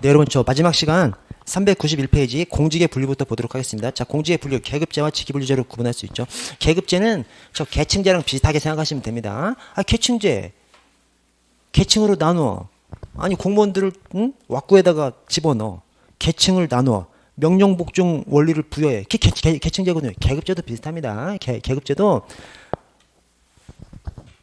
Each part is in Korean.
네, 여러분 저 마지막 시간 391페이지 공직의 분류부터 보도록 하겠습니다. 자, 공직의 분류, 계급제와 직위분류제로 구분할 수 있죠. 계급제는 저 계층제랑 비슷하게 생각하시면 됩니다. 아, 계층제. 계층으로 나누어. 아니, 공무원들을 왁구에다가 집어넣어. 계층을 나누어. 명령복종 원리를 부여해. 계층제거든요. 계급제도 비슷합니다. 계급제도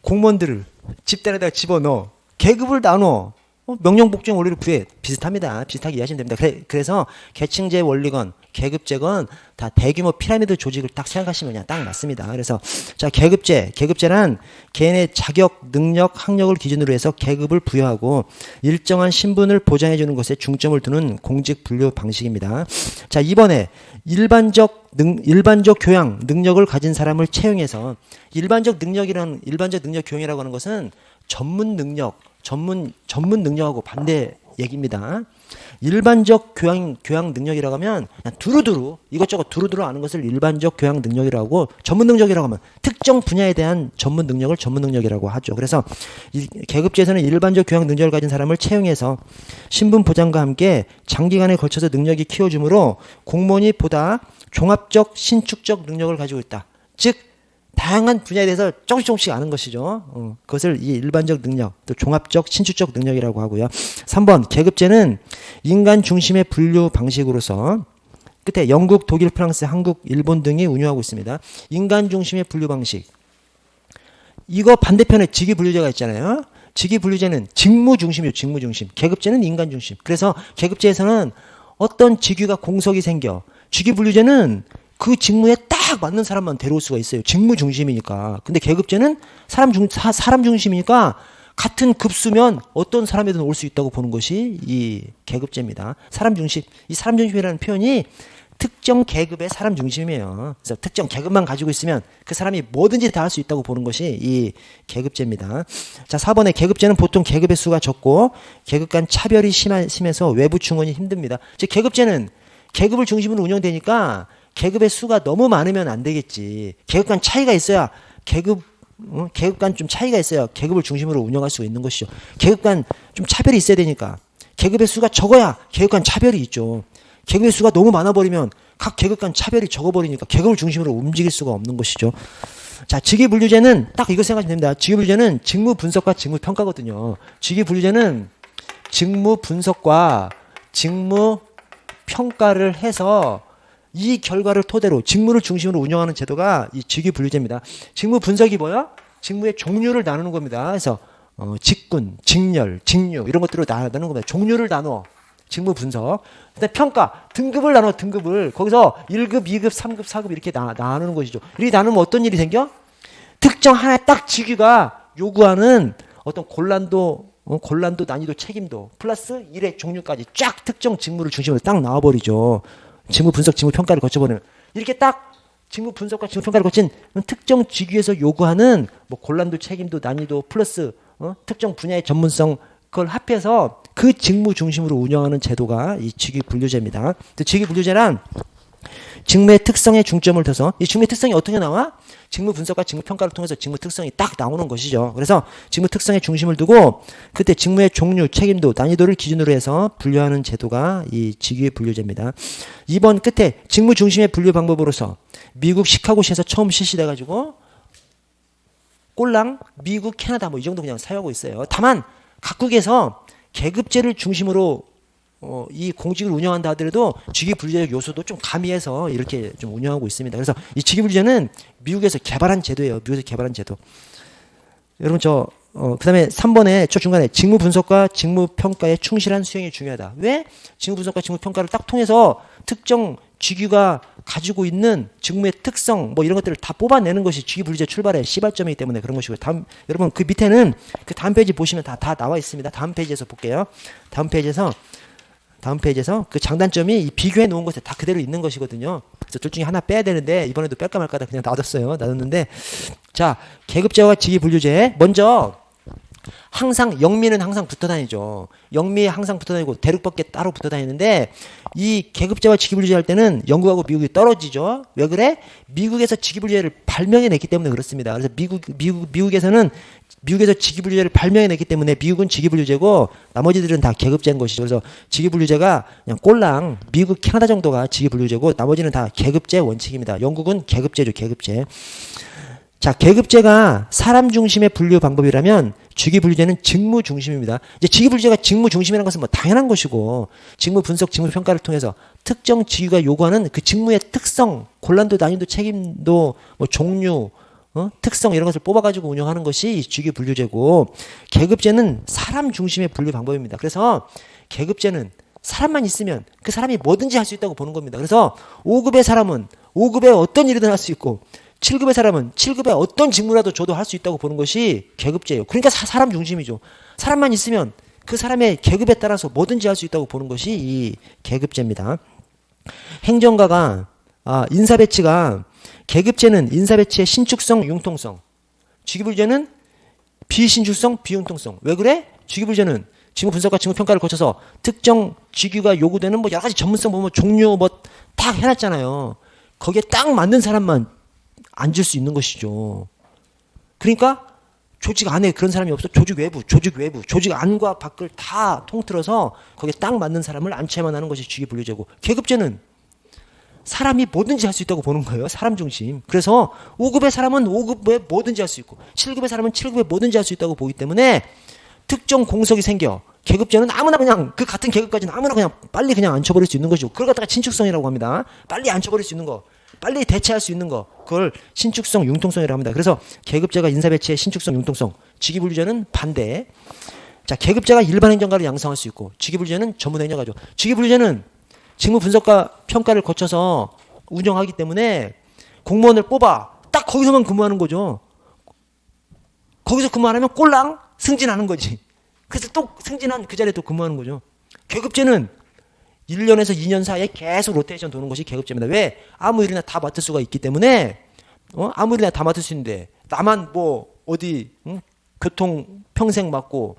공무원들을 집단에다가 집어넣어. 계급을 나누어. 명령복종 원리를 부여해. 비슷합니다. 비슷하게 이해하시면 됩니다. 그래서 계층제 원리건 계급제건 다 대규모 피라미드 조직을 딱 생각하시면 그냥 딱 맞습니다. 그래서 자, 계급제란 개인의 자격, 능력, 학력을 기준으로 해서 계급을 부여하고 일정한 신분을 보장해 주는 것에 중점을 두는 공직 분류 방식입니다. 자, 이번에 일반적 교양, 능력을 가진 사람을 채용해서 일반적 능력 교양이라고 하는 것은 전문 능력하고 반대 얘기입니다. 일반적 교양 능력이라고 하면 그냥 두루두루 이것저것 두루두루 아는 것을 일반적 교양 능력이라고 하고 전문 능력이라고 하면 특정 분야에 대한 전문 능력을 전문 능력이라고 하죠. 그래서 계급제에서는 일반적 교양 능력을 가진 사람을 채용해서 신분 보장과 함께 장기간에 걸쳐서 능력이 키워주므로 공무원이 보다 종합적 신축적 능력을 가지고 있다. 즉 다양한 분야에 대해서 조금씩 아는 것이죠. 그것을 이 일반적 능력, 또 종합적, 신축적 능력이라고 하고요. 3번, 계급제는 인간 중심의 분류 방식으로서 끝에 영국, 독일, 프랑스, 한국, 일본 등이 운영하고 있습니다. 인간 중심의 분류 방식. 이거 반대편에 직위분류제가 있잖아요. 직위분류제는 직무 중심이에요. 직무 중심. 계급제는 인간 중심. 그래서 계급제에서는 어떤 직위가 공석이 생겨. 직위분류제는 그 직무에 딱 맞는 사람만 데려올 수가 있어요. 직무 중심이니까. 근데 계급제는 사람 중심이니까 같은 급수면 어떤 사람이든 올 수 있다고 보는 것이 이 계급제입니다. 사람 중심. 이 사람 중심이라는 표현이 특정 계급의 사람 중심이에요. 그래서 특정 계급만 가지고 있으면 그 사람이 뭐든지 다 할 수 있다고 보는 것이 이 계급제입니다. 자, 4번에 계급제는 보통 계급의 수가 적고 계급 간 차별이 심해서 외부 충원이 힘듭니다. 즉 계급제는 계급을 중심으로 운영되니까 계급의 수가 너무 많으면 안 되겠지. 계급 간 차이가 있어야 계급 간 좀 차이가 있어야 계급을 중심으로 운영할 수가 있는 것이죠. 계급 간 좀 차별이 있어야 되니까 계급의 수가 적어야 계급 간 차별이 있죠. 계급의 수가 너무 많아버리면 각 계급 간 차별이 적어버리니까 계급을 중심으로 움직일 수가 없는 것이죠. 자, 직위분류제는 딱 이거 생각하시면 됩니다. 직위분류제는 직무 분석과 직무 평가거든요. 직위분류제는 직무 분석과 직무 평가를 해서 이 결과를 토대로 직무를 중심으로 운영하는 제도가 이 직위분류제입니다. 직무 분석이 뭐야? 직무의 종류를 나누는 겁니다. 그래서 직군, 직렬, 직류 이런 것들로 나누는 겁니다. 종류를 나누어 직무 분석. 그다음에 평가, 등급을 나눠 등급을 거기서 1급, 2급, 3급, 4급 이렇게 나누는 것이죠. 이렇게 나누면 어떤 일이 생겨? 특정 하나의 딱 직위가 요구하는 어떤 곤란도, 난이도, 책임도 플러스 일의 종류까지 쫙 특정 직무를 중심으로 딱 나와버리죠. 직무 분석, 직무 평가를 거쳐버리면 이렇게 딱 직무 분석과 직무 평가를 거친 특정 직위에서 요구하는 뭐 곤란도, 책임도, 난이도 플러스 특정 분야의 전문성 그걸 합해서 그 직무 중심으로 운영하는 제도가 이 직위분류제입니다. 직위분류제란 직무의 특성에 중점을 둬서 이 직무의 특성이 어떻게 나와? 직무 분석과 직무 평가를 통해서 직무 특성이 딱 나오는 것이죠. 그래서 직무 특성에 중심을 두고 그때 직무의 종류, 책임도, 난이도를 기준으로 해서 분류하는 제도가 이 직위분류제입니다. 2번 끝에 직무 중심의 분류 방법으로서 미국 시카고시에서 처음 실시돼가지고 꼴랑 미국, 캐나다 뭐 이 정도 그냥 사용하고 있어요. 다만 각국에서 계급제를 중심으로 이 공직을 운영한다 하더라도 직위분류제적 요소도 좀 가미해서 이렇게 좀 운영하고 있습니다. 그래서 이 직위분류제는 미국에서 개발한 제도예요. 미국에서 개발한 제도. 여러분 그 다음에 3번에 저 중간에 직무 분석과 직무 평가의 충실한 수행이 중요하다. 왜? 직무 분석과 직무 평가를 딱 통해서 특정 직위가 가지고 있는 직무의 특성 뭐 이런 것들을 다 뽑아내는 것이 직위분류제 출발의 시발점이기 때문에 그런 것이고요. 여러분 그 밑에는 그 다음 페이지 보시면 다 나와 있습니다. 다음 페이지에서 볼게요. 다음 페이지에서 그 장단점이 이 비교해 놓은 것에 다 그대로 있는 것이거든요. 그래서 둘 중에 하나 빼야 되는데 이번에도 뺄까 말까 하다 그냥 놔뒀는데 자, 계급제와 직위분류제 먼저 항상 영미는 항상 붙어 다니죠. 영미에 항상 붙어 다니고 대륙밖에 따로 붙어 다니는데 이 계급제와 직위분리제 할 때는 영국하고 미국이 떨어지죠. 왜 그래? 미국에서 직위분리제를 발명해 냈기 때문에 그렇습니다. 그래서 미국에서 직위분리제를 발명해 냈기 때문에 미국은 직위분리제고 나머지들은 다 계급제인 것이죠. 그래서 직위분리제가 그냥 꼴랑 미국, 캐나다 정도가 직위분리제고 나머지는 다 계급제 원칙입니다. 영국은 계급제죠. 계급제. 자, 계급제가 사람 중심의 분류 방법이라면 직위분리제는 직무 중심입니다. 이제 직위분리제가 직무 중심이라는 것은 뭐 당연한 것이고 직무 분석, 직무 평가를 통해서 특정 직위가 요구하는 그 직무의 특성, 곤란도, 난이도, 책임도, 뭐 종류, 특성 이런 것을 뽑아가지고 운영하는 것이 직위분류제고 계급제는 사람 중심의 분류 방법입니다. 그래서 계급제는 사람만 있으면 그 사람이 뭐든지 할 수 있다고 보는 겁니다. 그래서 5급의 사람은 5급에 어떤 일이든 할 수 있고 7급의 사람은 7급에 어떤 직무라도 줘도 할 수 있다고 보는 것이 계급제예요. 그러니까 사람 중심이죠. 사람만 있으면 그 사람의 계급에 따라서 뭐든지 할 수 있다고 보는 것이 이 계급제입니다. 행정가가 인사배치가 계급제는 인사배치의 신축성, 융통성. 직위분리제는 비신축성, 비융통성. 왜 그래? 직위분리제는 직무 분석과 직무 평가를 거쳐서 특정 직위가 요구되는 뭐 여러 가지 전문성 보면 종류 뭐 딱 해놨잖아요. 거기에 딱 맞는 사람만 앉을 수 있는 것이죠. 그러니까 조직 안에 그런 사람이 없어. 조직 외부, 조직 안과 밖을 다 통틀어서 거기에 딱 맞는 사람을 앉혀야만 하는 것이 직위분리제고 계급제는 사람이 뭐든지 할 수 있다고 보는 거예요. 사람 중심. 그래서 5급의 사람은 5급에 뭐든지 할 수 있고 7급의 사람은 7급에 뭐든지 할 수 있다고 보기 때문에 특정 공석이 생겨. 계급제는 아무나 그냥 그 같은 계급까지는 아무나 그냥 빨리 그냥 앉혀버릴 수 있는 것이고 그걸 갖다가 신축성이라고 합니다. 빨리 앉혀버릴 수 있는 거. 빨리 대체할 수 있는 거. 그걸 신축성, 융통성이라고 합니다. 그래서 계급제가 인사배치의 신축성, 융통성. 직위분리제는 반대. 자, 계급제가 일반 행정가를 양성할 수 있고 직위분리제는 전문 행정가죠. 직위분리제는 직무 분석과 평가를 거쳐서 운영하기 때문에 공무원을 뽑아. 딱 거기서만 근무하는 거죠. 거기서 근무 안 하면 꼴랑 승진하는 거지. 그래서 또 승진한 그 자리에 또 근무하는 거죠. 계급제는 1년에서 2년 사이에 계속 로테이션 도는 것이 계급제입니다. 왜? 아무 일이나 다 맡을 수가 있기 때문에 아무 일이나 다 맡을 수 있는데 나만 뭐 어디 교통 평생 맡고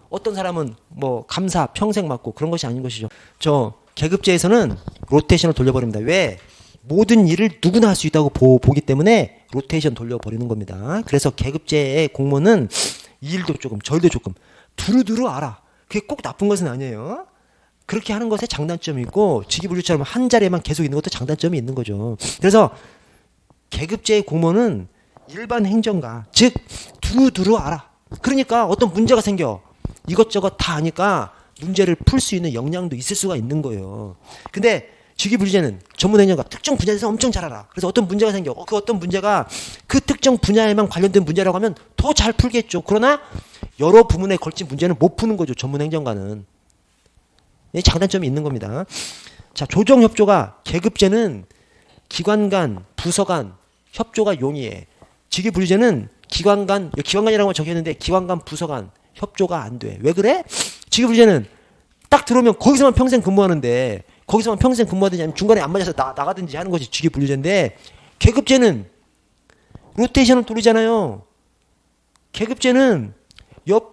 어떤 사람은 뭐 감사 평생 맡고 그런 것이 아닌 것이죠. 저 계급제에서는 로테이션을 돌려버립니다. 왜? 모든 일을 누구나 할 수 있다고 보기 때문에 로테이션 돌려버리는 겁니다. 그래서 계급제의 공무원은 이 일도 조금 저일도 조금 두루두루 알아. 그게 꼭 나쁜 것은 아니에요. 그렇게 하는 것에 장단점이 있고 직위분리처럼 한 자리에만 계속 있는 것도 장단점이 있는 거죠. 그래서 계급제의 공무원은 일반 행정가 즉 두루두루 알아. 그러니까 어떤 문제가 생겨 이것저것 다 아니까 문제를 풀 수 있는 역량도 있을 수가 있는 거예요. 근데 직위분리제는 전문 행정가 특정 분야에서 엄청 잘 알아. 그래서 어떤 문제가 생겨. 그 어떤 문제가 그 특정 분야에만 관련된 문제라고 하면 더 잘 풀겠죠. 그러나 여러 부문에 걸친 문제는 못 푸는 거죠. 전문 행정가는. 장단점이 있는 겁니다. 자, 조정협조가 계급제는 기관 간, 부서 간 협조가 용이해. 직위분리제는 기관간이라고 적혀있는데 기관 간, 부서 간 협조가 안 돼. 왜 그래? 직위분리제는 딱 들어오면 거기서만 평생 근무하는데 거기서만 평생 근무하든지 아니면 중간에 안 맞아서 나가든지 하는 것이 직위분리제인데 계급제는 로테이션을 돌리잖아요. 계급제는 옆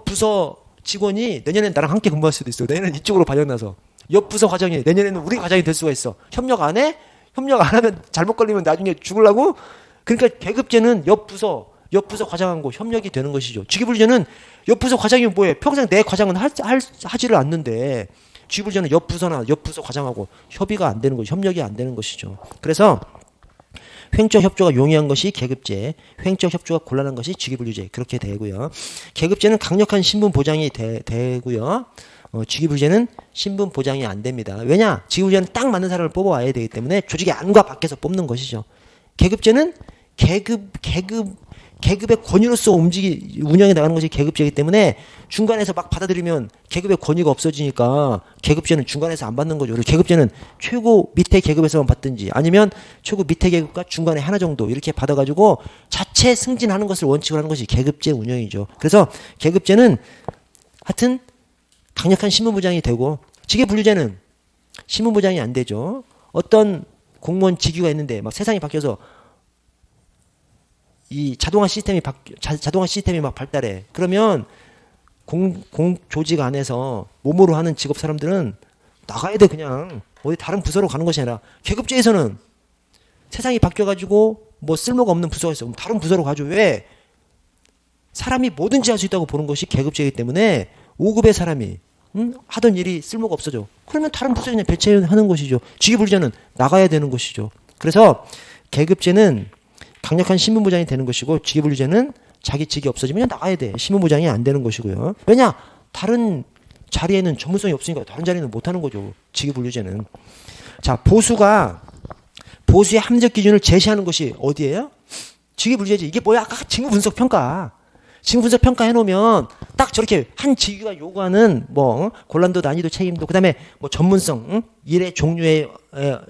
부서 직원이 내년엔 나랑 함께 근무할 수도 있어. 내년엔 이쪽으로 발령나서 옆 부서 과장이 내년에는 우리 과장이 될 수가 있어. 협력 안 해? 협력 안 하면 잘못 걸리면 나중에 죽으려고? 그러니까 계급제는 옆 부서 과장하고 협력이 되는 것이죠. 직위분리제는 옆 부서 과장이 뭐해? 평생 내 과장은 하지를 않는데 직위분리제는 옆 부서나 옆 부서 과장하고 협의가 안 되는 것이죠. 협력이 안 되는 것이죠. 그래서 횡적 협조가 용이한 것이 계급제, 횡적 협조가 곤란한 것이 직위분리제 그렇게 되고요. 계급제는 강력한 신분 보장이 되고요. 직위분리제는 신분 보장이 안 됩니다. 왜냐? 직위분리제는 딱 맞는 사람을 뽑아와야 되기 때문에 조직의 안과 밖에서 뽑는 것이죠. 계급제는 계급의 권위로서 운영해 나가는 것이 계급제이기 때문에 중간에서 막 받아들이면 계급의 권위가 없어지니까 계급제는 중간에서 안 받는 거죠. 그리고 계급제는 최고 밑에 계급에서만 받든지 아니면 최고 밑에 계급과 중간에 하나 정도 이렇게 받아가지고 자체 승진하는 것을 원칙으로 하는 것이 계급제 운영이죠. 그래서 계급제는 하여튼 강력한 신분보장이 되고 직위분리제는 신분보장이 안 되죠. 어떤 공무원 직위가 있는데 막 세상이 바뀌어서 이 자동화 시스템이 막 발달해. 그러면 공 조직 안에서 몸으로 하는 직업 사람들은 나가야 돼. 그냥 어디 다른 부서로 가는 것이 아니라 계급제에서는 세상이 바뀌어가지고 뭐 쓸모가 없는 부서가 있어. 그럼 다른 부서로 가죠. 왜? 사람이 뭐든지 할 수 있다고 보는 것이 계급제이기 때문에 5급의 사람이 하던 일이 쓸모가 없어져. 그러면 다른 부서에 그냥 배치하는 것이죠. 직위분리제는 나가야 되는 것이죠. 그래서 계급제는 강력한 신분보장이 되는 것이고 직위분리제는 자기 직이 없어지면 나가야 돼. 신분보장이 안 되는 것이고요. 왜냐? 다른 자리에는 전문성이 없으니까 다른 자리는 못하는 거죠. 직위분리제는. 자, 보수의 합리적 기준을 제시하는 것이 어디예요? 직위분리제지. 이게 뭐야? 아까 직무분석평가. 직무분석평가 해놓으면 딱 저렇게 한 직위가 요구하는 뭐 곤란도, 난이도, 책임도, 그 다음에 뭐 전문성, 일의 종류의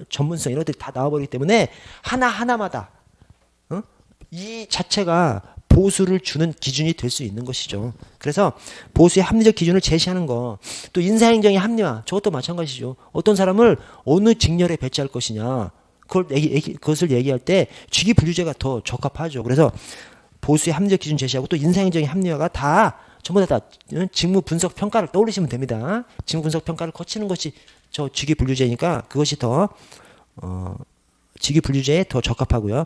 전문성 이런 것들이 다 나와버리기 때문에 하나하나마다 이 자체가 보수를 주는 기준이 될 수 있는 것이죠. 그래서 보수의 합리적 기준을 제시하는 거. 또 인사행정의 합리화. 저것도 마찬가지죠. 어떤 사람을 어느 직렬에 배치할 것이냐. 그것을 얘기할 때 직위분리제가 더 적합하죠. 그래서 보수의 합리적 기준 제시하고 또 인사행정의 합리화가 다 전부 다 직무 분석 평가를 떠올리시면 됩니다. 직무 분석 평가를 거치는 것이 저 직위분리제니까 그것이 더 직위분리제에 더 적합하고요.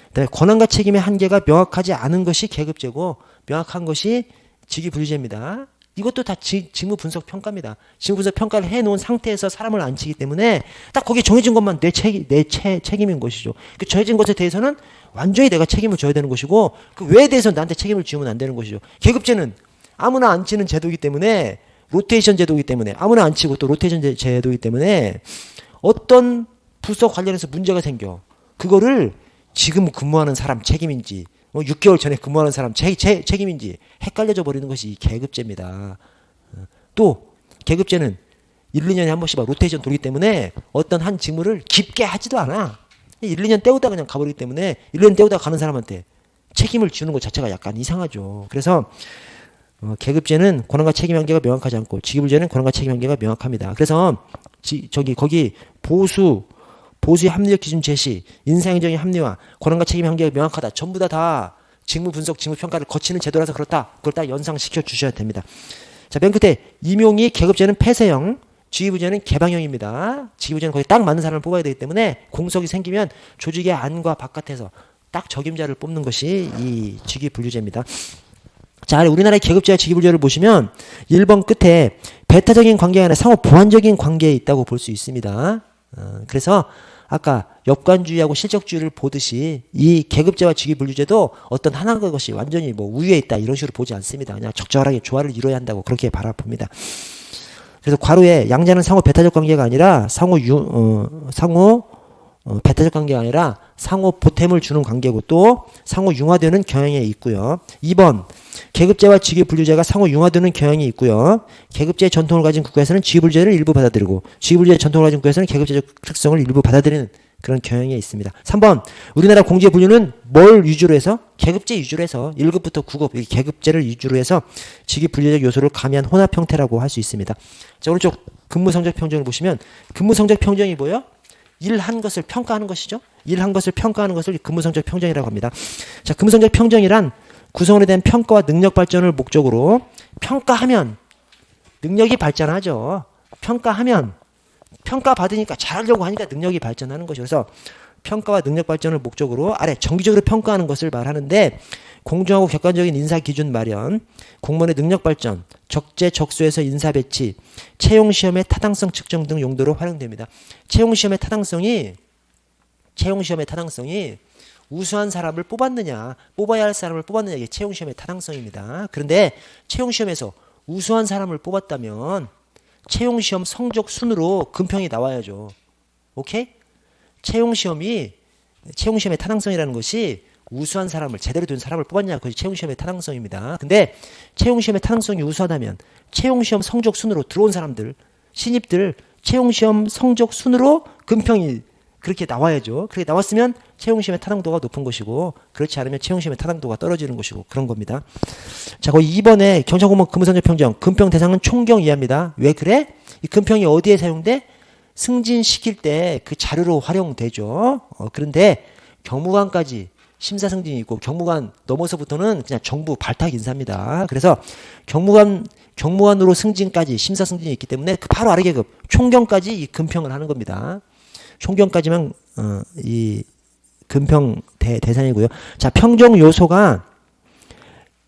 그다음에 권한과 책임의 한계가 명확하지 않은 것이 계급제고 명확한 것이 직위분리제입니다. 이것도 다 직무 분석 평가입니다. 직무 분석 평가를 해놓은 상태에서 사람을 앉히기 때문에 딱 거기에 정해진 것만 내 책임인 것이죠. 그 정해진 것에 대해서는 완전히 내가 책임을 져야 되는 것이고 그 외에 대해서는 나한테 책임을 지우면 안 되는 것이죠. 계급제는 아무나 앉히는 제도이기 때문에 로테이션 제도이기 때문에 아무나 앉히고 또 로테이션 제도이기 때문에 어떤 부서 관련해서 문제가 생겨. 그거를 지금 근무하는 사람 책임인지 6개월 전에 근무하는 사람 책임인지 헷갈려져 버리는 것이 계급제입니다. 또 계급제는 1, 2년에 한 번씩 로테이션 돌기 때문에 어떤 한 직무를 깊게 하지도 않아. 1, 2년 때우다 그냥 가버리기 때문에 1, 2년 때우다 가는 사람한테 책임을 지우는 것 자체가 약간 이상하죠. 그래서 계급제는 권한과 책임 한계가 명확하지 않고 직위분리제는 권한과 책임 한계가 명확합니다. 그래서 거기 보수의 합리적 기준 제시, 인사행정의 합리화, 권한과 책임 한계가 명확하다. 전부 다 직무 분석, 직무 평가를 거치는 제도라서 그렇다. 그걸 딱 연상시켜 주셔야 됩니다. 자, 맨 끝에 임용이 계급제는 폐쇄형, 직위분리제는 개방형입니다. 직위분리제는 거기 딱 맞는 사람을 뽑아야 되기 때문에 공석이 생기면 조직의 안과 바깥에서 딱 적임자를 뽑는 것이 이 직위분리제입니다. 자, 우리나라의 계급제와 직위분리제를 보시면 1번 끝에 배타적인 관계가 아니라 상호 보완적인 관계에 있다고 볼 수 있습니다. 그래서 아까 역관주의하고 실적주의를 보듯이 이 계급제와 직위분리제도 어떤 하나의 것이 완전히 뭐 우위에 있다 이런 식으로 보지 않습니다. 그냥 적절하게 조화를 이뤄야 한다고 그렇게 바라봅니다. 그래서 괄호에 양자는 상호 배타적 관계가 아니라 배타적 관계가 아니라 상호 보탬을 주는 관계고 또 상호 융화되는 경향이 있고요. 2번 계급제와 직위분리제가 상호 융화되는 경향이 있고요. 계급제의 전통을 가진 국가에서는 직위분리제를 일부 받아들이고 직위분리제의 전통을 가진 국가에서는 계급제적 특성을 일부 받아들이는 그런 경향이 있습니다. 3번 우리나라 공제 분류는 뭘 위주로 해서? 계급제 위주로 해서 1급부터 9급 계급제를 위주로 해서 직위분리적 요소를 가미한 혼합 형태라고 할 수 있습니다. 자, 오른쪽 근무성적 평정을 보시면 근무성적 평정이 뭐예요? 일한 것을 평가하는 것이죠. 일한 것을 평가하는 것을 근무성적 평정이라고 합니다. 자, 근무성적 평정이란 구성원에 대한 평가와 능력 발전을 목적으로 평가하면 능력이 발전하죠. 평가하면 평가받으니까 잘하려고 하니까 능력이 발전하는 것이죠. 그래서 평가와 능력 발전을 목적으로 아래 정기적으로 평가하는 것을 말하는데 공정하고 객관적인 인사 기준 마련, 공무원의 능력 발전, 적재적소에서 인사 배치, 채용 시험의 타당성 측정 등 용도로 활용됩니다. 채용 시험의 타당성이 우수한 사람을 뽑았느냐, 뽑아야 할 사람을 뽑았느냐 이게 채용 시험의 타당성입니다. 그런데 채용 시험에서 우수한 사람을 뽑았다면 채용 시험 성적 순으로 금평이 나와야죠. 오케이? 채용 시험의 타당성이라는 것이 우수한 사람을 제대로 된 사람을 뽑았냐 그것이 채용 시험의 타당성입니다. 근데 채용 시험의 타당성이 우수하다면 채용 시험 성적 순으로 들어온 사람들 신입들 채용 시험 성적 순으로 금평이 그렇게 나와야죠. 그렇게 나왔으면 채용 시험의 타당도가 높은 것이고 그렇지 않으면 채용 시험의 타당도가 떨어지는 것이고 그런 겁니다. 자, 거기 2번에 경찰공무원 근무성적 평정 금평 대상은 총경 이하입니다. 왜 그래? 이 금평이 어디에 사용돼? 승진시킬 때 그 자료로 활용되죠. 그런데 경무관까지 심사 승진이 있고 경무관 넘어서부터는 그냥 정부 발탁 인사입니다. 그래서 경무관으로 승진까지 심사 승진이 있기 때문에 그 바로 아래 계급 총경까지 이 금평을 하는 겁니다. 총경까지만 이 금평 대상이고요. 자, 평정 요소가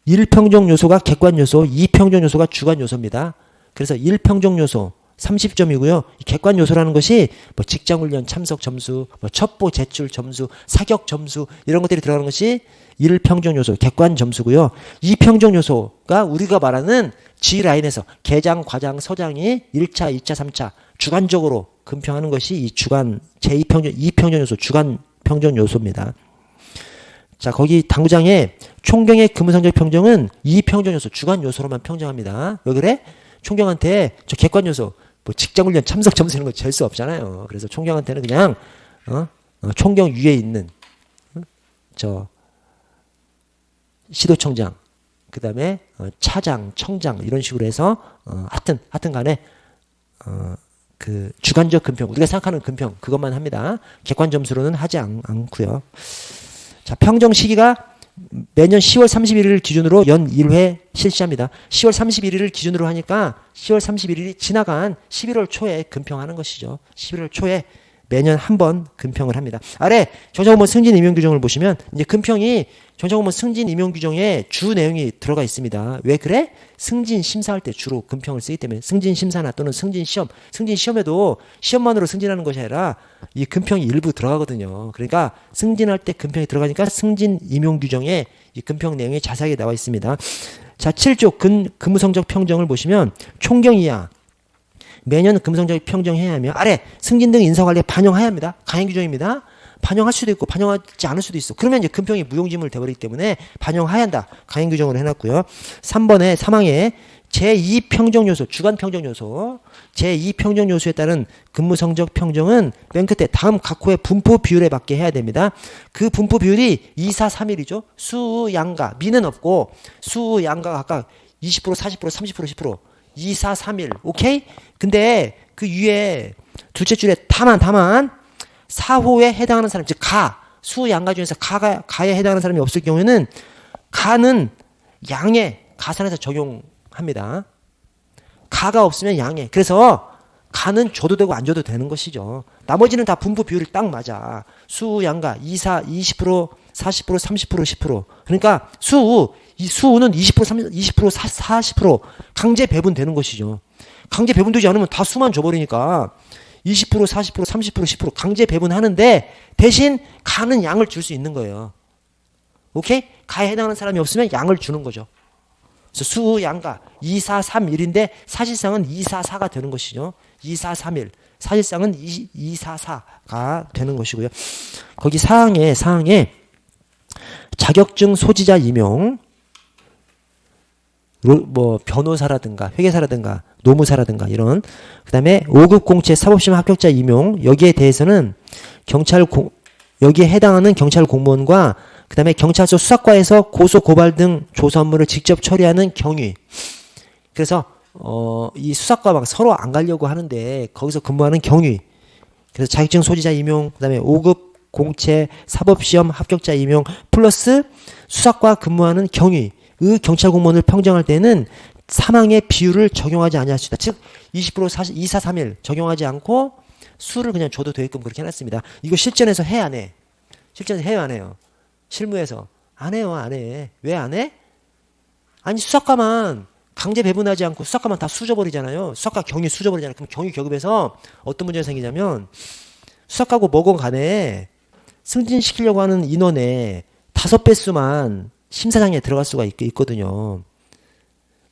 1평정 요소가 객관 요소, 2평정 요소가 주관 요소입니다. 그래서 1평정 요소 30점이고요. 객관 요소라는 것이 뭐 직장훈련 참석 점수, 뭐 첩보 제출 점수, 사격 점수 이런 것들이 들어가는 것이 1평정 요소, 객관 점수고요. 2평정 요소가 우리가 말하는 G라인에서 계장, 과장, 서장이 1차, 2차, 3차 주관적으로 금평하는 것이 이 주관 제2평정, 2평정 요소, 주관 평정 요소입니다. 자, 거기 당구장에 총경의 금성적 평정은 2평정 요소, 주관 요소로만 평정합니다. 왜 그래? 총경한테 저 객관 요소 뭐 직장훈련 참석 점수 이런 거 잴 수 없잖아요. 그래서 총경한테는 그냥 총경 위에 있는 저 시도청장, 그 다음에 차장, 청장 이런 식으로 해서 하여튼 간에 그 주관적 금평, 우리가 생각하는 금평 그것만 합니다. 객관 점수로는 하지 않고요. 자, 평정 시기가 매년 10월 31일을 기준으로 연 1회 실시합니다. 10월 31일을 기준으로 하니까 10월 31일이 지나간 11월 초에 금평하는 것이죠. 11월 초에 매년 한 번 금평을 합니다. 아래 정착공무원 승진 임용 규정을 보시면 이제 금평이 정착공무원 승진 임용 규정에 주 내용이 들어가 있습니다. 왜 그래? 승진 심사할 때 주로 금평을 쓰기 때문에 승진 심사나 또는 승진 시험, 승진 시험에도 시험만으로 승진하는 것이 아니라 이 금평이 일부 들어가거든요. 그러니까 승진할 때 금평이 들어가니까 승진 임용 규정에 이 금평 내용이 자세하게 나와 있습니다. 자, 7조 근무성적 평정을 보시면 총경 이하 매년 금성적 평정해야 하며 아래 승진 등 인사관리에 반영해야 합니다. 강행 규정입니다. 반영할 수도 있고 반영하지 않을 수도 있어. 그러면 이제 금평이 무용지물 돼버리기 때문에 반영해야 한다. 강행 규정으로 해놨고요. 3번에 사망에 제2평정 요소, 주관 평정 요소, 제2평정 요소에 따른 근무 성적 평정은 맨 끝에 다음 각 호의 분포 비율에 맞게 해야 됩니다. 그 분포 비율이 2, 4, 3일이죠. 수, 양가, 미는 없고 수, 양가가 각각 20%, 40%, 30%, 10%, 2, 4, 3일. 오케이? 근데 그 위에 둘째 줄에 다만 4호에 해당하는 사람, 즉 수, 양가 중에서 가에 해당하는 사람이 없을 경우에는 가는 양의 가산에서 적용합니다. 가가 없으면 양에. 그래서 가는 줘도 되고 안 줘도 되는 것이죠. 나머지는 다 분포 비율이 딱 맞아. 수, 양가 2, 4, 20%, 40%, 30%, 10%. 그러니까 이 수는 20%, 20%, 40% 강제 배분되는 것이죠. 강제 배분되지 않으면 다 수만 줘버리니까 20%, 40%, 30%, 10% 강제 배분하는데 대신 가는 양을 줄 수 있는 거예요. 오케이? 가에 해당하는 사람이 없으면 양을 주는 거죠. 그래서 수, 양가 2, 4, 3, 1인데 사실상은 2, 4, 4가 되는 것이죠. 2, 4, 3, 1. 사실상은 2, 4, 4가 되는 것이고요. 거기 사항에 자격증 소지자 임용, 뭐 변호사라든가 회계사라든가 노무사라든가 이런, 그 다음에 5급 공채 사법시험 합격자 임용, 여기에 대해서는 여기에 해당하는 경찰 공무원과 그 다음에 경찰서 수사과에서 고소 고발 등 조사 업무를 직접 처리하는 경위. 그래서 이 수사과 막 서로 안 가려고 하는데 거기서 근무하는 경위. 그래서 자격증 소지자 임용, 그 다음에 5급 공채 사법시험 합격자 임용 플러스 수사과 근무하는 경위. 의 경찰 공무원을 평정할 때는 사망의 비율을 적용하지 아니할 수 있다. 즉 20%, 40, 2, 4, 3일 적용하지 않고 수를 그냥 줘도 되게끔 그렇게 해놨습니다. 이거 실전에서 해 안 해? 실전에서 해요 안 해요? 실무에서 안 해요 안 해? 왜 안 해? 아니 수사과만 강제 배분하지 않고 수사과만 다 수져버리잖아요. 수사과 경위 수져버리잖아요. 그럼 경위 계급에서 어떤 문제가 생기냐면 수사과고 뭐건 간에 승진시키려고 하는 인원의 5배수만 심사장에 들어갈 수가 있거든요.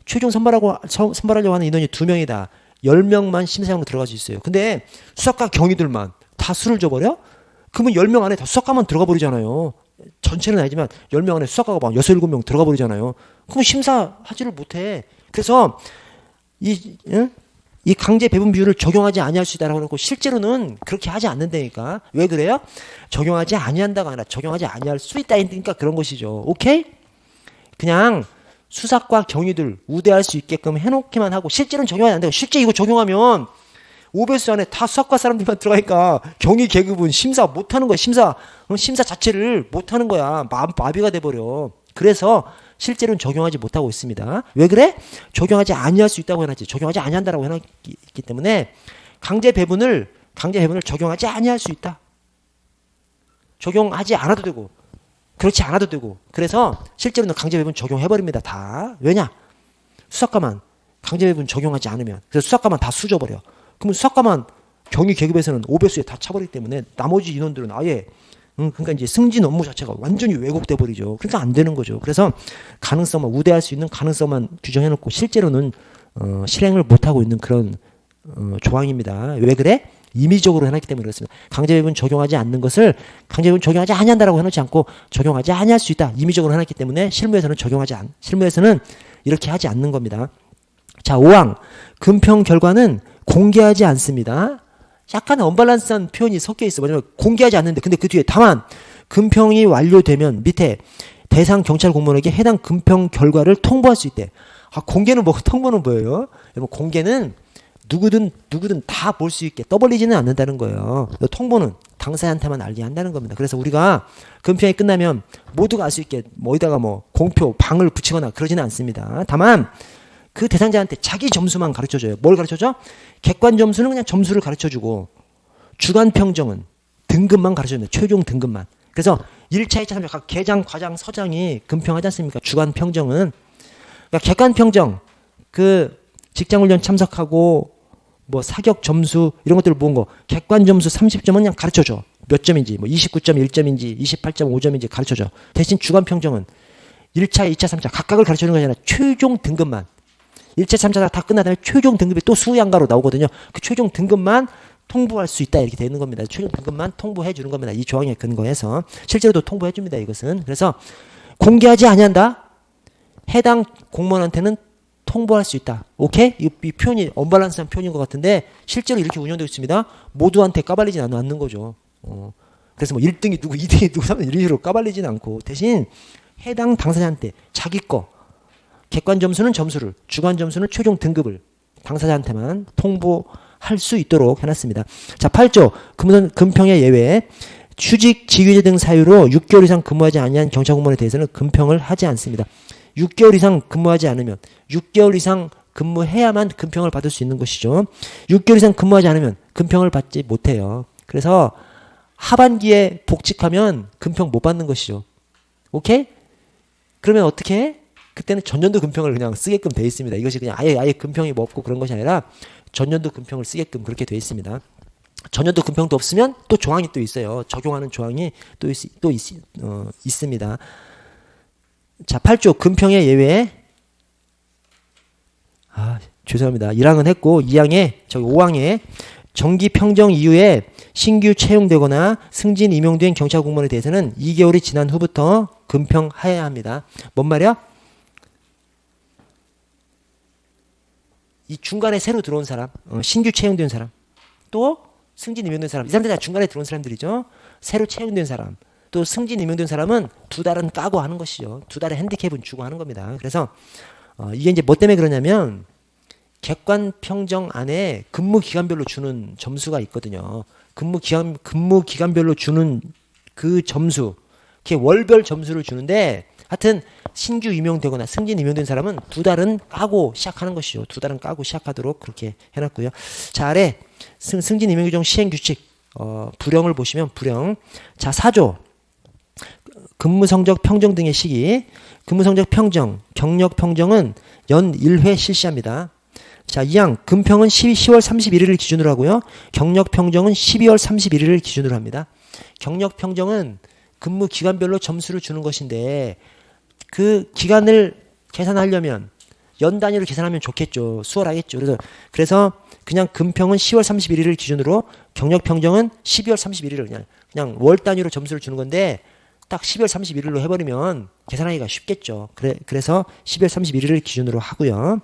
최종 선발하려고 하는 인원이 2명이다. 10명만 심사장으로 들어갈 수 있어요. 근데 수사과 경위들만 다 수를 줘버려? 그러면 10명 안에 다 수사과만 들어가 버리잖아요. 전체는 아니지만 10명 안에 수사과가 막 6, 7명 들어가 버리잖아요. 그럼 심사하지를 못해. 그래서 이 강제 배분 비율을 적용하지 아니할 수 있다라고 하고 실제로는 그렇게 하지 않는다니까. 왜 그래요? 적용하지 아니한다가 아니라 적용하지 아니할 수 있다니까 그런 것이죠. 오케이? 그냥 수사과 경위들 우대할 수 있게끔 해놓기만 하고 실제로는 적용하지 안 되고 실제 이거 적용하면 5배수 안에 다 수학과 사람들만 들어가니까 경위 계급은 심사 못하는 거야. 심사 자체를 못하는 거야. 마비가 돼버려. 그래서 실제로는 적용하지 못하고 있습니다. 왜 그래? 적용하지 아니할 수 있다고 해놨지. 적용하지 아니한다라고 해놨기 때문에 강제 배분을 적용하지 아니할 수 있다. 적용하지 않아도 되고 그렇지 않아도 되고 그래서 실제로는 강제 배분 적용해버립니다. 다. 왜냐? 수학과만 강제 배분 적용하지 않으면 그래서 수학과만 다 수져버려. 그러면 수학과만 경위 계급에서는 5배수에 다 차버리기 때문에 나머지 인원들은 아예 그러니까 이제 승진 업무 자체가 완전히 왜곡돼 버리죠. 그러니까 안 되는 거죠. 그래서 가능성만 우대할 수 있는 가능성만 규정해 놓고 실제로는 실행을 못 하고 있는 그런 조항입니다. 왜 그래? 임의적으로 해놨기 때문에 그렇습니다. 강제배분 적용하지 않는 것을 강제배분 적용하지 아니한다라고 해놓지 않고 적용하지 아니할 수 있다. 임의적으로 해놨기 때문에 실무에서는 실무에서는 이렇게 하지 않는 겁니다. 자, 5항 금평 결과는 공개하지 않습니다. 약간 언밸런스한 표현이 섞여 있어. 뭐냐면 공개하지 않는데 근데 그 뒤에 다만 금평이 완료되면 밑에 대상 경찰 공무원에게 해당 금평 결과를 통보할 수 있대. 공개는 뭐고 통보는 뭐예요? 여러분 공개는 누구든 다 볼 수 있게 떠벌리지는 않는다는 거예요. 통보는 당사자한테만 알게 한다는 겁니다. 그래서 우리가 금평이 끝나면 모두가 알 수 있게 어디다가 공표 방을 붙이거나 그러지는 않습니다. 다만 그 대상자한테 자기 점수만 가르쳐줘요. 뭘 가르쳐줘? 객관 점수는 그냥 점수를 가르쳐주고 주관 평정은 등급만 가르쳐줍니다. 최종 등급만. 그래서 1차, 2차, 3차 각 계장, 과장, 서장이 금평하지 않습니까? 주관 평정은. 그러니까 객관 평정, 그 직장훈련 참석하고 사격 점수 이런 것들을 모은 거 객관 점수 30점은 그냥 가르쳐줘. 몇 점인지 29.1점인지 28.5점인지 가르쳐줘. 대신 주관 평정은 1차, 2차, 3차 각각을 가르쳐주는 거 아니라 최종 등급만 1차, 3차 다 끝난 다음에 최종 등급이 또 수양가로 나오거든요. 그 최종 등급만 통보할 수 있다 이렇게 되는 겁니다. 최종 등급만 통보해 주는 겁니다. 이 조항에 근거해서 실제로도 통보해 줍니다. 이것은. 그래서 공개하지 아니한다. 해당 공무원한테는 통보할 수 있다. 오케이? 이 표현이 언밸런스한 표현인 것 같은데 실제로 이렇게 운영되고 있습니다. 모두한테 까발리진 않는 거죠. 그래서 1등이 누구, 2등이 누구, 3등이 이런 식으로 까발리진 않고 대신 해당 당사자한테 자기 거 객관 점수는 점수를, 주관 점수는 최종 등급을 당사자한테만 통보할 수 있도록 해놨습니다. 자, 8조 금평의 예외 휴직, 직위제 등 사유로 6개월 이상 근무하지 아니한 경찰 공무원에 대해서는 금평을 하지 않습니다. 6개월 이상 근무하지 않으면 6개월 이상 근무해야만 금평을 받을 수 있는 것이죠. 6개월 이상 근무하지 않으면 금평을 받지 못해요. 그래서 하반기에 복직하면 금평 못 받는 것이죠. 오케이? 그러면 어떻게 해? 그때는 전년도 금평을 그냥 쓰게끔 돼 있습니다. 이것이 그냥 아예 금평이 없고 그런 것이 아니라 전년도 금평을 쓰게끔 그렇게 돼 있습니다. 전년도 금평도 없으면 또 조항이 또 있어요. 적용하는 조항이 또 있습니다. 자, 8조 금평의 예외. 죄송합니다. 1항은 했고 5항에 정기 평정 이후에 신규 채용되거나 승진 임용된 경찰 공무원에 대해서는 2개월이 지난 후부터 금평해야 합니다. 뭔 말이야? 이 중간에 새로 들어온 사람, 신규 채용된 사람, 또 승진 임용된 사람, 이 사람들 다 중간에 들어온 사람들이죠. 새로 채용된 사람, 또 승진 임용된 사람은 2달은 까고 하는 것이죠. 2달의 핸디캡은 주고 하는 겁니다. 그래서 이게 이제 뭐 때문에 그러냐면 객관 평정 안에 근무 기간별로 주는 점수가 있거든요. 근무 기간별로 주는 그 점수, 그게 월별 점수를 주는데 하여튼 신규 임용되거나 승진 임용된 사람은 2달은 까고 시작하는 것이죠. 2달은 까고 시작하도록 그렇게 해놨고요. 자, 아래 승진 임용 규정 시행 규칙 불령을 보시면 불령. 자, 4조 근무 성적 평정 등의 시기. 근무 성적 평정, 경력 평정은 연 1회 실시합니다. 자, 2항 금평은 10월 31일을 기준으로 하고요. 경력 평정은 12월 31일을 기준으로 합니다. 경력 평정은 근무 기간별로 점수를 주는 것인데 그 기간을 계산하려면 연 단위로 계산하면 좋겠죠. 수월하겠죠. 그래서 그냥 금평은 10월 31일을 기준으로 경력 평정은 12월 31일을 그냥 월 단위로 점수를 주는 건데 딱 12월 31일로 해버리면 계산하기가 쉽겠죠. 그래서 12월 31일을 기준으로 하고요.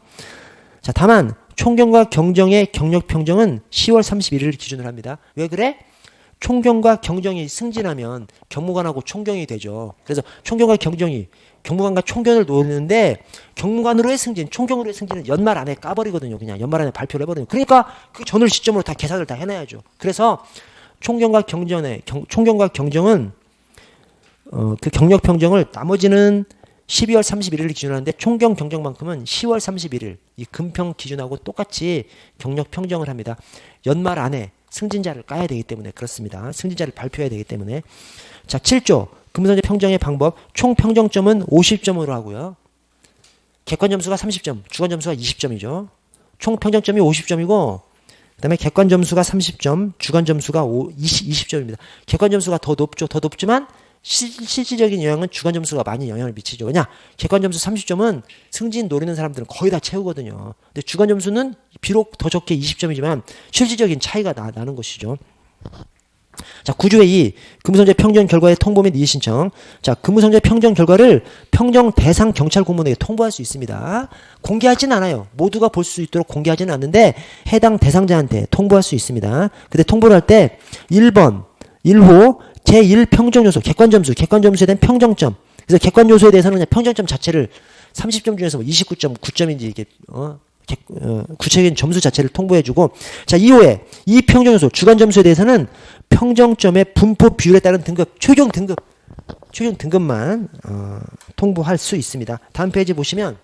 자, 다만 총경과 경정의 경력 평정은 10월 31일을 기준으로 합니다. 왜 그래? 총경과 경정이 승진하면 경무관하고 총경이 되죠. 그래서 총경과 경정이 경무관과 총경을 놓는데 경무관으로의 승진, 총경으로의 승진은 연말 안에 까버리거든요. 그냥 연말 안에 발표를 해버리는. 그러니까 그 전월 시점으로 다 계산을 다 해놔야죠. 그래서 총경과 경정은 그 경력 평정을 나머지는 12월 31일을 기준으로 하는데 총경 경정만큼은 10월 31일 이 금평 기준하고 똑같이 경력 평정을 합니다. 연말 안에 승진자를 까야 되기 때문에 그렇습니다. 승진자를 발표해야 되기 때문에. 자, 7조 근무선제 평정의 방법. 총 평정점은 50점으로 하고요. 객관 점수가 30점, 주관 점수가 20점이죠. 총 평정점이 50점이고 그다음에 객관 점수가 30점, 주관 점수가 20점입니다. 객관 점수가 더 높죠. 더 높지만 실질적인 영향은 주관 점수가 많이 영향을 미치죠. 왜냐? 객관 점수 30점은 승진 노리는 사람들은 거의 다 채우거든요. 근데 주관 점수는 비록 더 적게 20점이지만 실질적인 차이가 나는 것이죠. 자, 9조의 2. 근무선제 평정 결과의 통보 및 이의 신청. 자, 근무선제 평정 결과를 평정 대상 경찰 공무원에게 통보할 수 있습니다. 공개하지는 않아요. 모두가 볼 수 있도록 공개하지는 않는데 해당 대상자한테 통보할 수 있습니다. 근데 통보를 할 때 1번, 1호 제1평정 요소, 객관 점수에 대한 평정점. 그래서 객관 요소에 대해서는 그냥 평정점 자체를 30점 중에서 뭐 29.9점인지 이게 구체적인 점수 자체를 통보해주고, 자 2호에 이 평정 요소, 주관 점수에 대해서는 평정점의 분포 비율에 따른 등급, 최종 등급만 통보할 수 있습니다. 다음 페이지 보시면,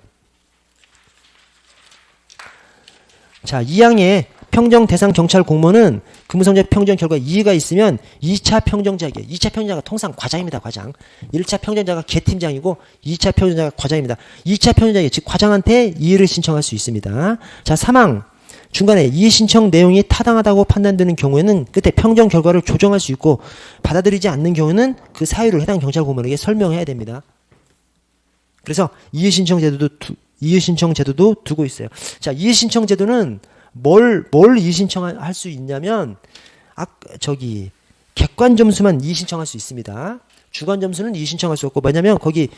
자 2항의 평정 대상 경찰 공무원은 근무선제 평정 결과 이의가 있으면 2차 평정자에게, 2차 평정자가 통상 과장입니다. 과장. 1차 평정자가 개팀장이고 2차 평정자가 과장입니다. 2차 평정자에게, 즉 과장한테 이의를 신청할 수 있습니다. 자 3항 중간에 이의 신청 내용이 타당하다고 판단되는 경우에는 끝에 평정 결과를 조정할 수 있고, 받아들이지 않는 경우는 그 사유를 해당 경찰 공무원에게 설명해야 됩니다. 그래서 이의 신청 제도도 두고 있어요. 자 이의 신청 제도는 뭘 이의 신청할 수 있냐면, 객관 점수만 이의 신청할 수 있습니다. 주관 점수는 이의 신청할 수 없고, 뭐냐면 거기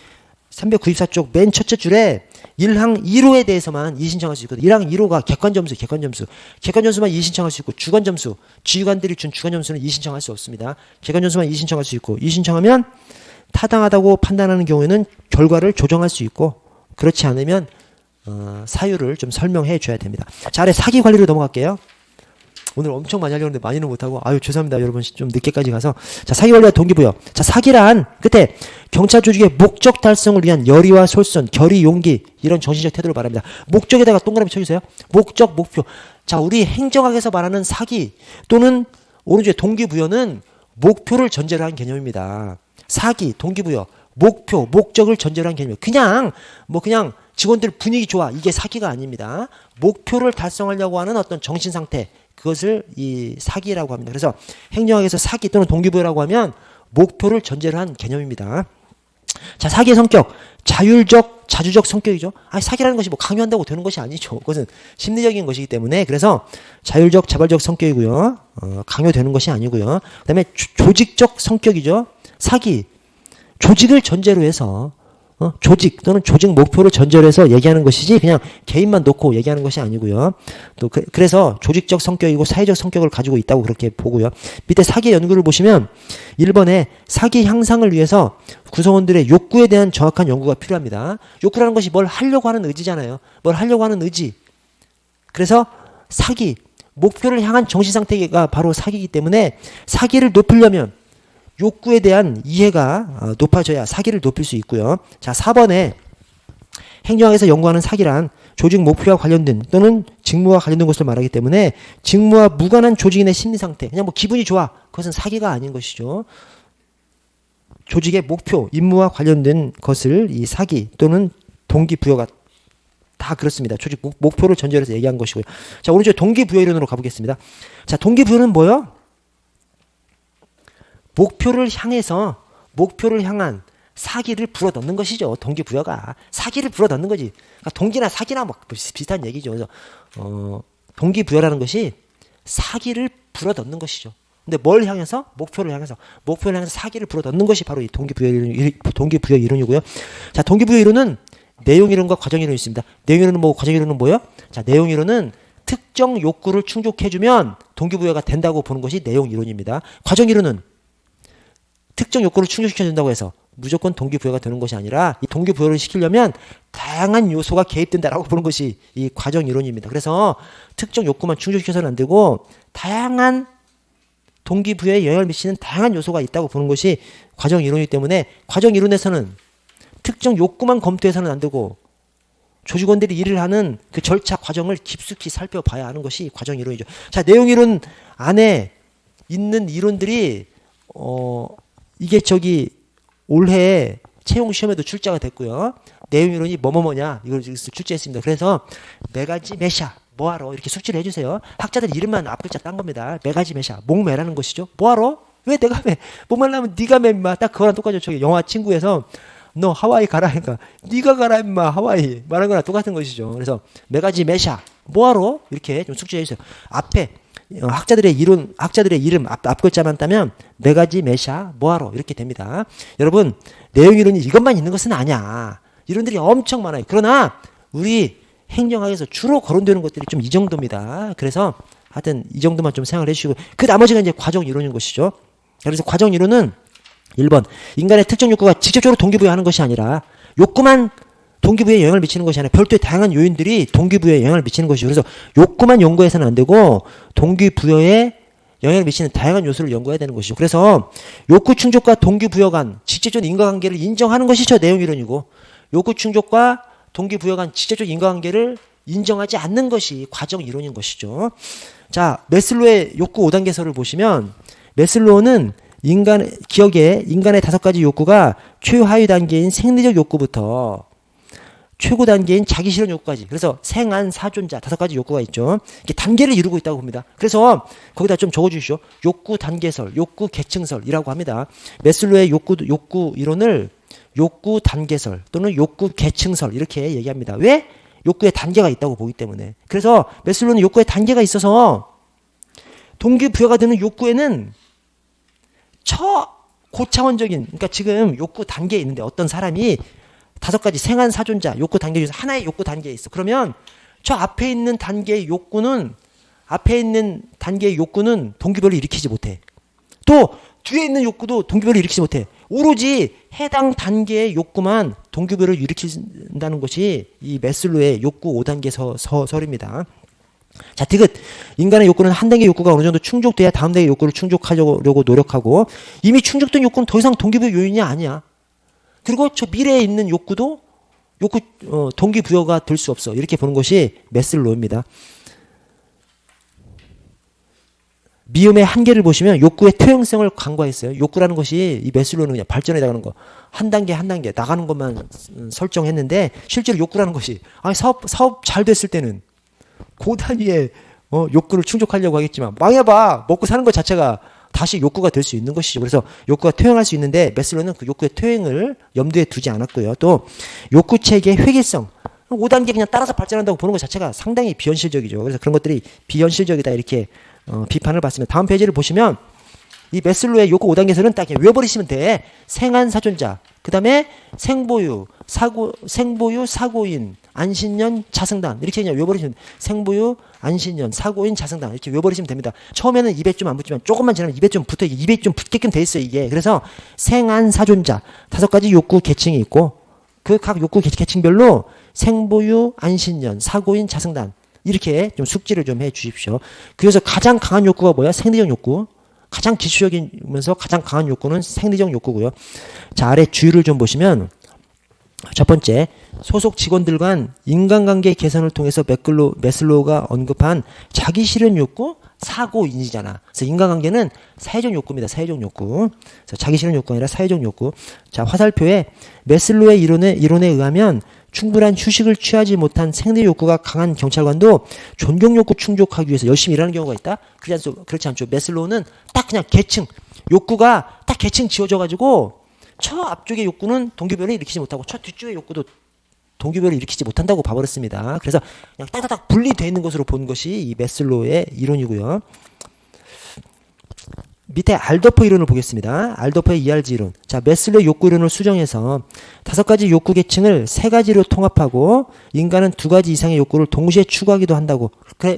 394쪽 맨 첫째 줄에 1항 1호에 대해서만 이의 신청할 수 있거든요. 1항 1호가 객관 점수만 이의 신청할 수 있고, 주관 점수, 지휘관들이 준 주관 점수는 이의 신청할 수 없습니다. 객관 점수만 이의 신청할 수 있고, 이의 신청하면 타당하다고 판단하는 경우에는 결과를 조정할 수 있고, 그렇지 않으면 사유를 좀 설명해 줘야 됩니다. 자, 아래 사기 관리로 넘어갈게요. 오늘 엄청 많이 하려고 했는데 많이는 못하고, 죄송합니다. 여러분 좀 늦게까지 가서. 자, 사기 관리와 동기부여. 자, 사기란 끝에 경찰 조직의 목적 달성을 위한 열의와 솔선, 결의, 용기, 이런 정신적 태도를 말합니다. 목적에다가 동그라미 쳐주세요. 목적, 목표. 자, 우리 행정학에서 말하는 사기 또는 오른쪽에 동기부여는 목표를 전제로 한 개념입니다. 사기, 동기부여, 목표, 목적을 전제로 한 개념이에요. 그냥 직원들 분위기 좋아, 이게 사기가 아닙니다. 목표를 달성하려고 하는 어떤 정신 상태, 그것을 이 사기라고 합니다. 그래서 행정학에서 사기 또는 동기부여라고 하면 목표를 전제로 한 개념입니다. 자, 사기의 성격, 자율적, 자주적 성격이죠. 사기라는 것이 뭐 강요한다고 되는 것이 아니죠. 그것은 심리적인 것이기 때문에, 그래서 자율적, 자발적 성격이고요. 강요되는 것이 아니고요. 그다음에 조직적 성격이죠. 사기, 조직을 전제로 해서 조직 또는 조직 목표를 전제로 해서 얘기하는 것이지 그냥 개인만 놓고 얘기하는 것이 아니고요. 또 그래서 조직적 성격이고 사회적 성격을 가지고 있다고 그렇게 보고요. 밑에 사기의 연구를 보시면 1번에 사기 향상을 위해서 구성원들의 욕구에 대한 정확한 연구가 필요합니다. 욕구라는 것이 뭘 하려고 하는 의지잖아요. 뭘 하려고 하는 의지. 그래서 사기, 목표를 향한 정신 상태가 바로 사기이기 때문에 사기를 높이려면 욕구에 대한 이해가 높아져야 사기를 높일 수 있고요. 자, 4번에 행정학에서 연구하는 사기란 조직 목표와 관련된 또는 직무와 관련된 것을 말하기 때문에 직무와 무관한 조직인의 심리 상태, 그냥 뭐 기분이 좋아, 그것은 사기가 아닌 것이죠. 조직의 목표, 임무와 관련된 것을 이 사기 또는 동기부여가 다 그렇습니다. 조직 목표를 전제로 해서 얘기한 것이고요. 자, 오른쪽에 동기부여 이론으로 가보겠습니다. 자, 동기부여는 뭐예요? 목표를 향한 사기를 불어넣는 것이죠. 동기부여가. 사기를 불어넣는 거지. 그러니까 동기나 사기나 뭐 비슷한 얘기죠. 그래서 동기부여라는 것이 사기를 불어넣는 것이죠. 근데 뭘 향해서? 목표를 향해서 사기를 불어넣는 것이 바로 이 동기부여 이론이고요. 자, 동기부여 이론은 내용 이론과 과정 이론이 있습니다. 내용 이론은 뭐고 과정 이론은 뭐예요? 자, 내용 이론은 특정 욕구를 충족해주면 동기부여가 된다고 보는 것이 내용 이론입니다. 과정 이론은 특정 욕구를 충족시켜준다고 해서 무조건 동기부여가 되는 것이 아니라 이 동기부여를 시키려면 다양한 요소가 개입된다라고 보는 것이 이 과정 이론입니다. 그래서 특정 욕구만 충족시켜서는 안 되고 다양한 동기부여에 영향을 미치는 다양한 요소가 있다고 보는 것이 과정 이론이기 때문에 과정 이론에서는 특정 욕구만 검토해서는 안 되고 조직원들이 일을 하는 그 절차 과정을 깊숙이 살펴봐야 하는 것이 과정 이론이죠. 자, 내용 이론 안에 있는 이론들이 이게 올해 채용 시험에도 출제가 됐고요. 내용 이론이 뭐뭐뭐냐 이걸 출제했습니다. 그래서 메가지 메샤 뭐하러 이렇게 숙지를 해주세요. 학자들 이름만 앞글자 딴 겁니다. 메가지 메샤 목매라는 것이죠. 뭐하러? 왜 내가 매? 목매려면 네가 매 임마. 딱 그거랑 똑같죠. 저기 영화 친구에서 너 하와이 가라 하니까 네가 가라 임마 하와이 말한 거랑 똑같은 것이죠. 그래서 메가지 메샤 뭐하러? 이렇게 좀 숙지해 주세요. 앞에 학자들의 이름 앞글자만 따면 메가지 메샤 뭐하러 이렇게 됩니다. 여러분 내용 이론이 이것만 있는 것은 아니야. 이론들이 엄청 많아요. 그러나 우리 행정학에서 주로 거론되는 것들이 좀 이 정도입니다. 그래서 하여튼 이 정도만 좀 생각을 해주시고 그 나머지가 이제 과정 이론인 것이죠. 그래서 과정 이론은 1번 인간의 특정 욕구가 직접적으로 동기부여하는 것이 아니라 욕구만 동기부여에 영향을 미치는 것이 아니라 별도의 다양한 요인들이 동기부여에 영향을 미치는 것이죠. 그래서 욕구만 연구해서는 안 되고 동기부여에 영향을 미치는 다양한 요소를 연구해야 되는 것이죠. 그래서 욕구 충족과 동기부여 간 직접적인 인과관계를 인정하는 것이 저 내용 이론이고 욕구 충족과 동기부여 간 직접적 인과관계를 인정하지 않는 것이 과정 이론인 것이죠. 자, 메슬로의 욕구 5단계서를 보시면 메슬로우는 인간의 5가지 욕구가 최하위 단계인 생리적 욕구부터 최고 단계인 자기 실현 욕구까지 그래서 생안 사존자 5가지 욕구가 있죠. 이게 단계를 이루고 있다고 봅니다. 그래서 거기다 좀 적어주시오. 욕구 단계설, 욕구 계층설이라고 합니다. 메슬로의 욕구 이론을 욕구 단계설 또는 욕구 계층설 이렇게 얘기합니다. 왜? 욕구에 단계가 있다고 보기 때문에. 그래서 메슬로는 욕구에 단계가 있어서 동기부여가 되는 욕구에는 고차원적인 그러니까 지금 욕구 단계에 있는데 어떤 사람이 5가지 생안 사존자 욕구 단계 중에서 하나의 욕구 단계에 있어. 그러면 저 앞에 있는 단계의 욕구는 동기부여를 일으키지 못해. 또 뒤에 있는 욕구도 동기부여를 일으키지 못해. 오로지 해당 단계의 욕구만 동기부여를 일으킨다는 것이 이 메슬로의 욕구 5단계 설입니다. 자, 디귿. 인간의 욕구는 한 단계 욕구가 어느 정도 충족돼야 다음 단계 욕구를 충족하려고 노력하고 이미 충족된 욕구는 더 이상 동기부여 요인이 아니야. 그리고 저 미래에 있는 욕구도 동기부여가 될 수 없어. 이렇게 보는 것이 메슬로입니다. 미음의 한계를 보시면 욕구의 토형성을 간과했어요. 욕구라는 것이 이 메슬로는 그냥 발전해 나가는 거. 한 단계 나가는 것만 설정했는데 실제로 욕구라는 것이 사업 잘 됐을 때는 고단위의 욕구를 충족하려고 하겠지만 망해봐 먹고 사는 것 자체가 다시 욕구가 될 수 있는 것이죠. 그래서 욕구가 퇴행할 수 있는데 메슬로는 그 욕구의 퇴행을 염두에 두지 않았고요. 또 욕구 체계의 획일성 5단계 그냥 따라서 발전한다고 보는 것 자체가 상당히 비현실적이죠. 그래서 그런 것들이 비현실적이다 이렇게 비판을 받습니다. 다음 페이지를 보시면 이 메슬로의 욕구 5단계에서는 딱 외워버리시면 돼. 생안 사존자 그 다음에 생보유 사고인 안신년 자승단 이렇게 그냥 외워버리시면 생보유 안신년 사고인 자승단 이렇게 외워버리시면 됩니다. 처음에는 입에 좀 안 붙지만 조금만 지나면 입에 좀 붙어 입에 좀 붙게끔 돼 있어요. 이게 그래서 생안 사존자 5가지 욕구 계층이 있고 그 각 욕구 계층별로 생보유 안신년 사고인 자승단 이렇게 좀 숙지를 좀 해 주십시오. 그래서 가장 강한 욕구가 뭐야? 생리적 욕구. 가장 기초적이면서 가장 강한 욕구는 생리적 욕구고요. 자, 아래 주의를 좀 보시면 첫 번째, 소속 직원들 간 인간관계 개선을 통해서 메슬로우가 언급한 자기 실현 욕구, 사고인이잖아. 그래서 인간관계는 사회적 욕구입니다. 사회적 욕구. 그래서 자기 실현 욕구가 아니라 사회적 욕구. 자, 화살표에 메슬로우의 이론에 의하면 충분한 휴식을 취하지 못한 생리 욕구가 강한 경찰관도 존경 욕구 충족하기 위해서 열심히 일하는 경우가 있다? 그렇지 않죠. 메슬로우는 딱 그냥 계층, 욕구가 딱 계층 지어져가지고 저 앞쪽의 욕구는 동기부여를 일으키지 못하고 저 뒤쪽의 욕구도 동기부여를 일으키지 못한다고 봐버렸습니다. 그래서 그냥 딱딱딱 분리되어 있는 것으로 본 것이 이 메슬로우의 이론이고요. 밑에 알더퍼 이론을 보겠습니다. 알더퍼의 ERG 이론. 자, 메슬로의 욕구 이론을 수정해서 5가지 욕구 계층을 3가지로 통합하고 인간은 2가지 이상의 욕구를 동시에 추구하기도 한다고.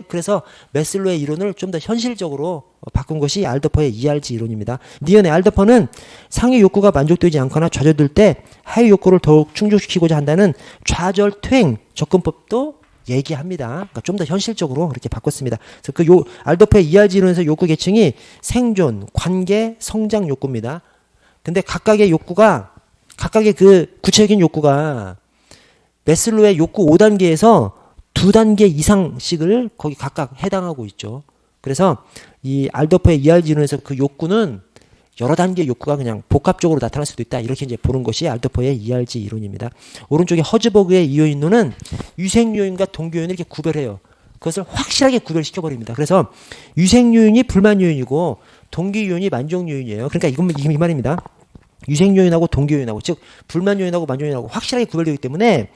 그래서 메슬로의 이론을 좀 더 현실적으로 바꾼 것이 알더퍼의 ERG 이론입니다. 니은의 알더퍼는 상위 욕구가 만족되지 않거나 좌절될 때 하위 욕구를 더욱 충족시키고자 한다는 좌절퇴행 접근법도 얘기합니다. 그러니까 좀 더 현실적으로 그렇게 바꿨습니다. 그래서 그 알더퍼의 ERG 이론에서 욕구 계층이 생존, 관계, 성장 욕구입니다. 근데 각각의 그 구체적인 욕구가 메슬로의 욕구 5단계에서 2단계 이상씩을 거기 각각 해당하고 있죠. 그래서 이 알더퍼의 ERG 이론에서 그 욕구는 여러 단계의 욕구가 그냥 복합적으로 나타날 수도 있다. 이렇게 이제 보는 것이 알더퍼의 ERG 이론입니다. 오른쪽에 허즈버그의 이요인론은 위생요인과 동기요인을 이렇게 구별해요. 그것을 확실하게 구별시켜 버립니다. 그래서 위생요인이 불만요인이고 동기요인이 만족요인이에요. 그러니까 이 말입니다. 위생요인하고 동기요인하고 즉 불만요인하고 만족요인하고 확실하게 구별되기 때문에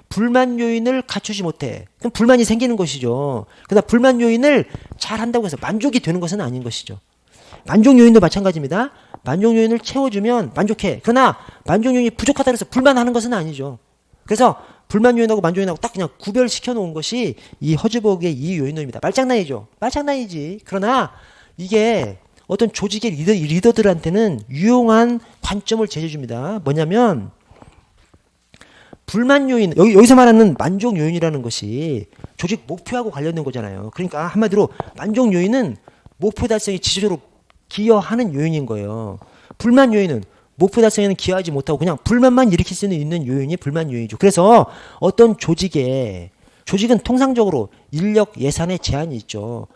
불만요인을 갖추지 못해. 그럼 불만이 생기는 것이죠. 그러나 불만요인을 잘 한다고 해서 만족이 되는 것은 아닌 것이죠. 만족 요인도 마찬가지입니다. 만족 요인을 채워주면 만족해. 그러나 만족 요인이 부족하다 해서 불만하는 것은 아니죠. 그래서 불만 요인하고 만족 요인하고 딱 그냥 구별시켜 놓은 것이 이 허즈버그의 이 요인론입니다. 말장난이죠. 말장난이지. 그러나 이게 어떤 조직의 리더들한테는 유용한 관점을 제시해줍니다. 뭐냐면 불만 요인, 여기서 말하는 만족 요인이라는 것이 조직 목표하고 관련된 거잖아요. 그러니까 한마디로 만족 요인은 목표 달성에 지속적으로 기여하는 요인인 거예요. 불만 요인은 목표 달성에는 기여하지 못하고 그냥 불만만 일으킬 수 있는 요인이 불만 요인이죠. 그래서 어떤 조직은 통상적으로 인력 예산에 제한이 있죠.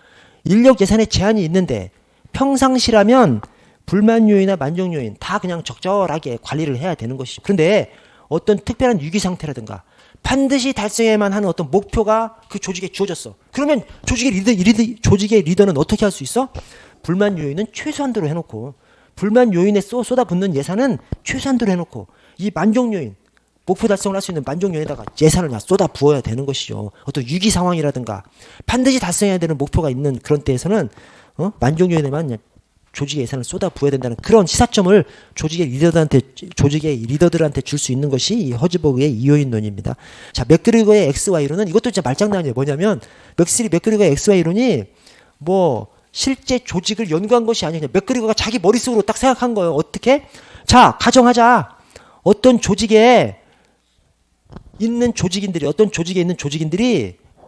인력 예산에 제한이 있는데 평상시라면 불만 요인이나 만족 요인 다 그냥 적절하게 관리를 해야 되는 것이죠. 그런데 어떤 특별한 위기 상태라든가 반드시 달성해야만 하는 어떤 목표가 그 조직에 주어졌어. 그러면 조직의 리더는 어떻게 할 수 있어? 불만 요인은 최소한도로 해놓고 불만 요인에 쏟아붓는 예산은 최소한도로 해놓고 이 만족 요인 목표 달성을 할 수 있는 만족 요인에다가 예산을 쏟아 부어야 되는 것이죠. 어떤 위기 상황이라든가 반드시 달성해야 되는 목표가 있는 그런 때에서는 만족 요인에만 조직의 예산을 쏟아 부어야 된다는 그런 시사점을 조직의 리더들한테 줄 수 있는 것이 이 허즈버그의 이요인론입니다. 자, 맥그리거의 XY론은 이것도 진짜 말장난이에요. 뭐냐면 맥그리거의 XY론이 뭐 실제 조직을 연구한 것이 아니라 맥그리거가 자기 머릿속으로 딱 생각한 거예요. 어떻게? 자, 가정하자. 어떤 조직에 있는 조직인들이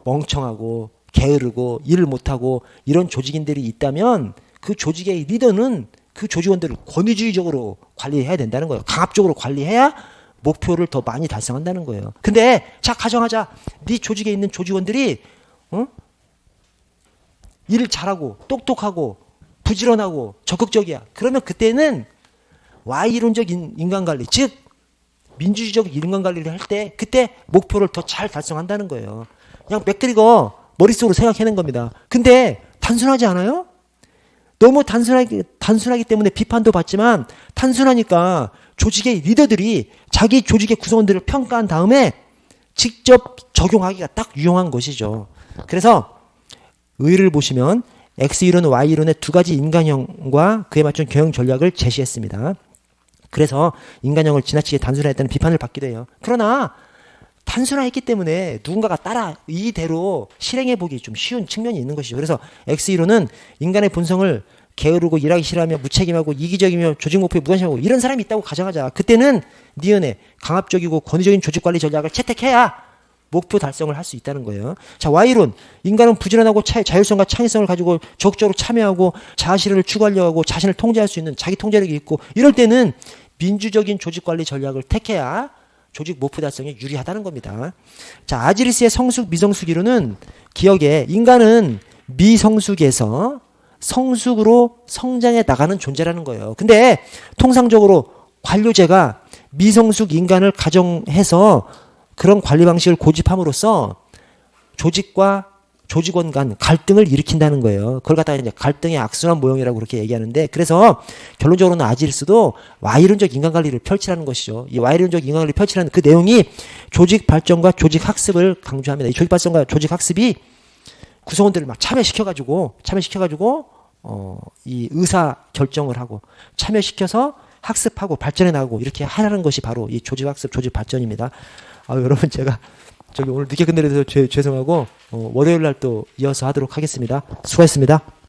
멍청하고 게으르고 일을 못하고 이런 조직인들이 있다면 그 조직의 리더는 그 조직원들을 권위주의적으로 관리해야 된다는 거예요. 강압적으로 관리해야 목표를 더 많이 달성한다는 거예요. 근데 자, 가정하자. 네 조직에 있는 조직원들이 일을 잘하고 똑똑하고 부지런하고 적극적이야. 그러면 그때는 Y이론적 인간관리, 즉 민주주의적 인간관리를 할 때 그때 목표를 더 잘 달성한다는 거예요. 그냥 맥그리거 머릿속으로 생각해낸 겁니다. 근데 단순하지 않아요? 너무 단순하기 때문에 비판도 받지만 단순하니까 조직의 리더들이 자기 조직의 구성원들을 평가한 다음에 직접 적용하기가 딱 유용한 것이죠. 그래서 의의를 보시면 X이론, Y이론의 2가지 인간형과 그에 맞춘 경영 전략을 제시했습니다. 그래서 인간형을 지나치게 단순화했다는 비판을 받기도 해요. 그러나 단순화했기 때문에 누군가가 따라 이대로 실행해보기 좀 쉬운 측면이 있는 것이죠. 그래서 X이론은 인간의 본성을 게으르고 일하기 싫어하며 무책임하고 이기적이며 조직 목표에 무관심하고 이런 사람이 있다고 가정하자. 그때는 니은의 강압적이고 권위적인 조직관리 전략을 채택해야 목표 달성을 할 수 있다는 거예요. 자, Y론. 인간은 부지런하고 자율성과 창의성을 가지고 적극적으로 참여하고 자아실현을 추구하려고 하고 자신을 통제할 수 있는 자기 통제력이 있고 이럴 때는 민주적인 조직관리 전략을 택해야 조직 목표 달성에 유리하다는 겁니다. 자, 아지리스의 성숙 미성숙 이론은 기억에 인간은 미성숙에서 성숙으로 성장해 나가는 존재라는 거예요. 근데 통상적으로 관료제가 미성숙 인간을 가정해서 그런 관리 방식을 고집함으로써 조직과 조직원 간 갈등을 일으킨다는 거예요. 그걸 갖다가 이제 갈등의 악순환 모형이라고 그렇게 얘기하는데, 그래서 결론적으로는 아지리스도 Y론적 인간관리를 펼치라는 것이죠. 이 Y론적 인간관리를 펼치라는 그 내용이 조직 발전과 조직 학습을 강조합니다. 이 조직 발전과 조직 학습이 구성원들을 막 참여시켜가지고 이 의사 결정을 하고 참여시켜서 학습하고 발전해 나가고 이렇게 하라는 것이 바로 이 조직학습, 조직 발전입니다. 여러분 제가 저기 오늘 늦게 끝내려서 죄송하고 월요일 날 또 이어서 하도록 하겠습니다. 수고했습니다.